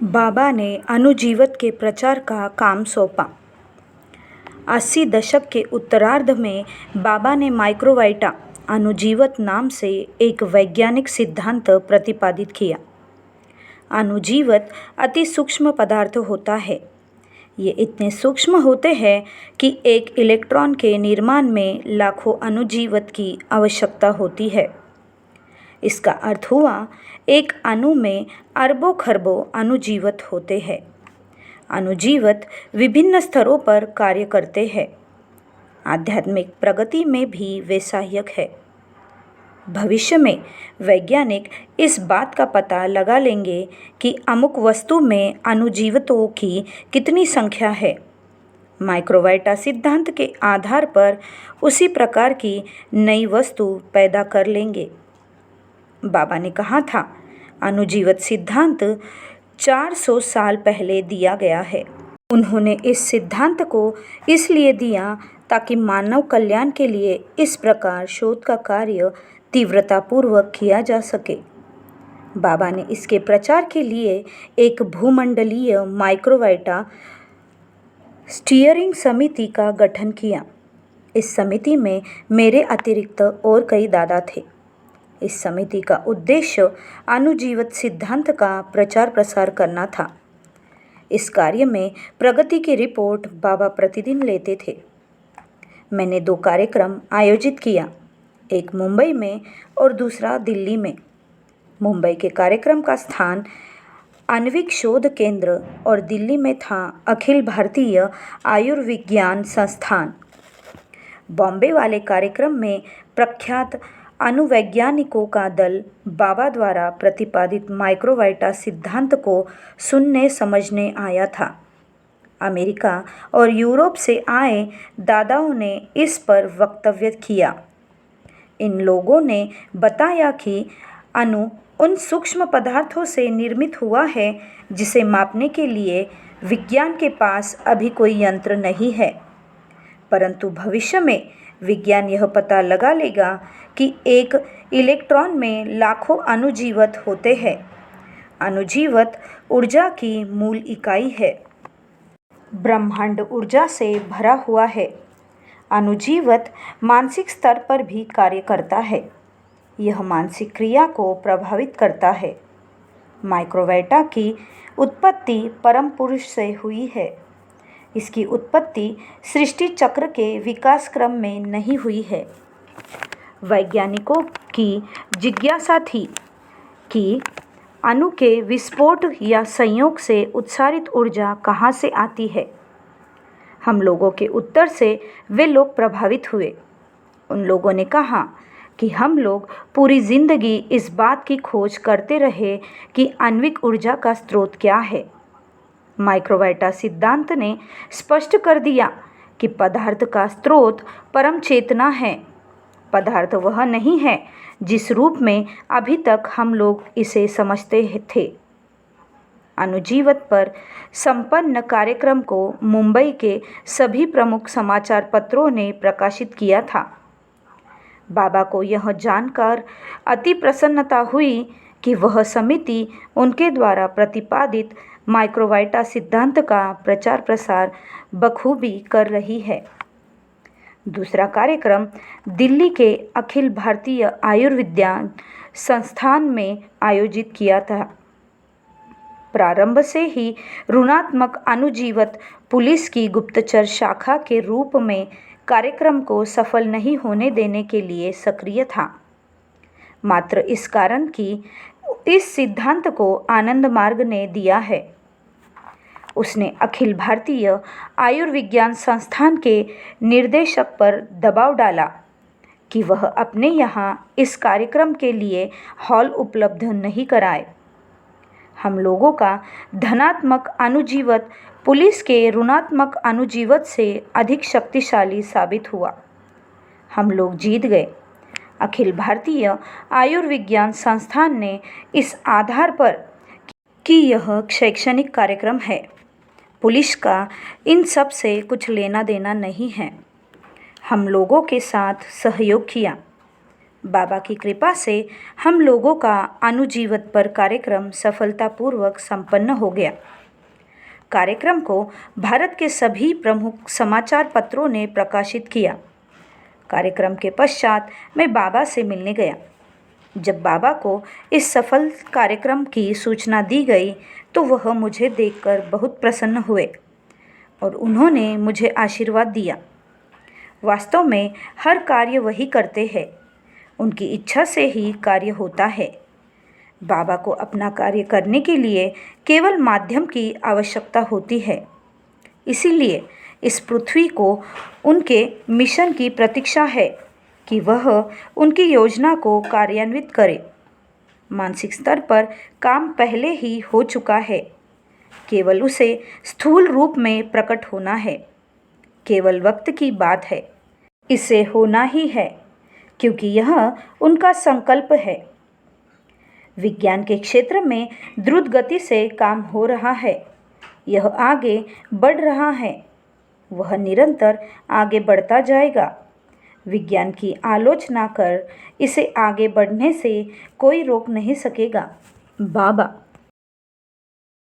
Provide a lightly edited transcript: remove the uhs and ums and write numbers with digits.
बाबा ने अणुजीवन के प्रचार का काम सौंपा। 80 दशक के उत्तरार्ध में बाबा ने माइक्रोवाइटा अणुजीवन नाम से एक वैज्ञानिक सिद्धांत प्रतिपादित किया। अणुजीवन अति सूक्ष्म पदार्थ होता है। ये इतने सूक्ष्म होते हैं कि एक इलेक्ट्रॉन के निर्माण में लाखों अणुजीवन की आवश्यकता होती है। इसका अर्थ हुआ एक अणु में अरबों खरबों अणुजीवन होते हैं। अणुजीवन विभिन्न स्तरों पर कार्य करते हैं। आध्यात्मिक प्रगति में भी वे सहायक है। भविष्य में वैज्ञानिक इस बात का पता लगा लेंगे कि अमुक वस्तु में अणुजीवों की कितनी संख्या है। माइक्रोवाइटा सिद्धांत के आधार पर उसी प्रकार की नई वस्तु पैदा कर लेंगे। बाबा ने कहा था, अणुजीवन सिद्धांत 400 साल पहले दिया गया है। उन्होंने इस सिद्धांत को इसलिए दिया ताकि मानव कल्याण के लिए इस प्रकार शोध का कार्य तीव्रतापूर्वक किया जा सके। बाबा ने इसके प्रचार के लिए एक भूमंडलीय माइक्रोवाइटा स्टीयरिंग समिति का गठन किया। इस समिति में मेरे अतिरिक्त और कई दादा थे। इस समिति का उद्देश्य अणुजीवन सिद्धांत का प्रचार प्रसार करना था। इस कार्य में प्रगति की रिपोर्ट बाबा प्रतिदिन लेते थे। मैंने 2 कार्यक्रम आयोजित किया, एक मुंबई में और दूसरा दिल्ली में। मुंबई के कार्यक्रम का स्थान आणविक शोध केंद्र और दिल्ली में था अखिल भारतीय आयुर्विज्ञान संस्थान। बॉम्बे वाले कार्यक्रम में प्रख्यात अणुवैज्ञानिकों का दल बाबा द्वारा प्रतिपादित माइक्रोवाइटा सिद्धांत को सुनने समझने आया था। अमेरिका और यूरोप से आए दादाओं ने इस पर वक्तव्य किया। इन लोगों ने बताया कि अणु उन सूक्ष्म पदार्थों से निर्मित हुआ है जिसे मापने के लिए विज्ञान के पास अभी कोई यंत्र नहीं है, परंतु भविष्य में विज्ञान यह पता लगा लेगा कि एक इलेक्ट्रॉन में लाखों अणुजीवन होते हैं। अणुजीवन ऊर्जा की मूल इकाई है। ब्रह्मांड ऊर्जा से भरा हुआ है। अणुजीवन मानसिक स्तर पर भी कार्य करता है। यह मानसिक क्रिया को प्रभावित करता है। माइक्रोवाइटा की उत्पत्ति परम पुरुष से हुई है। इसकी उत्पत्ति सृष्टि चक्र के विकास क्रम में नहीं हुई है। वैज्ञानिकों की जिज्ञासा थी कि अणु के विस्फोट या संयोग से उत्सारित ऊर्जा कहाँ से आती है। हम लोगों के उत्तर से वे लोग प्रभावित हुए। उन लोगों ने कहा कि हम लोग पूरी जिंदगी इस बात की खोज करते रहे कि आणविक ऊर्जा का स्रोत क्या है। माइक्रोवाइटा सिद्धांत ने स्पष्ट कर दिया कि पदार्थ का स्रोत परम चेतना है। पदार्थ वह नहीं है जिस रूप में अभी तक हम लोग इसे समझते थे। अणुजीवन पर संपन्न कार्यक्रम को मुंबई के सभी प्रमुख समाचार पत्रों ने प्रकाशित किया था। बाबा को यह जानकर अति प्रसन्नता हुई कि वह समिति उनके द्वारा प्रतिपादित माइक्रोवाइटा सिद्धांत का प्रचार प्रसार बखूबी कर रही है। दूसरा कार्यक्रम दिल्ली के अखिल भारतीय आयुर्विज्ञान संस्थान में आयोजित किया था। प्रारंभ से ही ऋणात्मक अणुजीवन पुलिस की गुप्तचर शाखा के रूप में कार्यक्रम को सफल नहीं होने देने के लिए सक्रिय था। मात्र इस कारण कि इस सिद्धांत को आनंद मार्ग ने दिया है। उसने अखिल भारतीय आयुर्विज्ञान संस्थान के निर्देशक पर दबाव डाला कि वह अपने यहाँ इस कार्यक्रम के लिए हॉल उपलब्ध नहीं कराए। हम लोगों का धनात्मक अणुजीवन पुलिस के ऋणात्मक अणुजीवन से अधिक शक्तिशाली साबित हुआ। हम लोग जीत गए। अखिल भारतीय आयुर्विज्ञान संस्थान ने इस आधार पर कि यह शैक्षणिक कार्यक्रम है, पुलिस का इन सब से कुछ लेना देना नहीं है, हम लोगों के साथ सहयोग किया। बाबा की कृपा से हम लोगों का अनुजीवत पर कार्यक्रम सफलतापूर्वक संपन्न हो गया। कार्यक्रम को भारत के सभी प्रमुख समाचार पत्रों ने प्रकाशित किया। कार्यक्रम के पश्चात मैं बाबा से मिलने गया। जब बाबा को इस सफल कार्यक्रम की सूचना दी गई तो वह मुझे देखकर बहुत प्रसन्न हुए और उन्होंने मुझे आशीर्वाद दिया। वास्तव में हर कार्य वही करते हैं, उनकी इच्छा से ही कार्य होता है। बाबा को अपना कार्य करने के लिए केवल माध्यम की आवश्यकता होती है। इसीलिए इस पृथ्वी को उनके मिशन की प्रतीक्षा है कि वह उनकी योजना को कार्यान्वित करे। मानसिक स्तर पर काम पहले ही हो चुका है, केवल उसे स्थूल रूप में प्रकट होना है। केवल वक्त की बात है। इसे होना ही है क्योंकि यह उनका संकल्प है। विज्ञान के क्षेत्र में द्रुत गति से काम हो रहा है। यह आगे बढ़ रहा है। वह निरंतर आगे बढ़ता जाएगा। विज्ञान की आलोचना कर इसे आगे बढ़ने से कोई रोक नहीं सकेगा। बाबा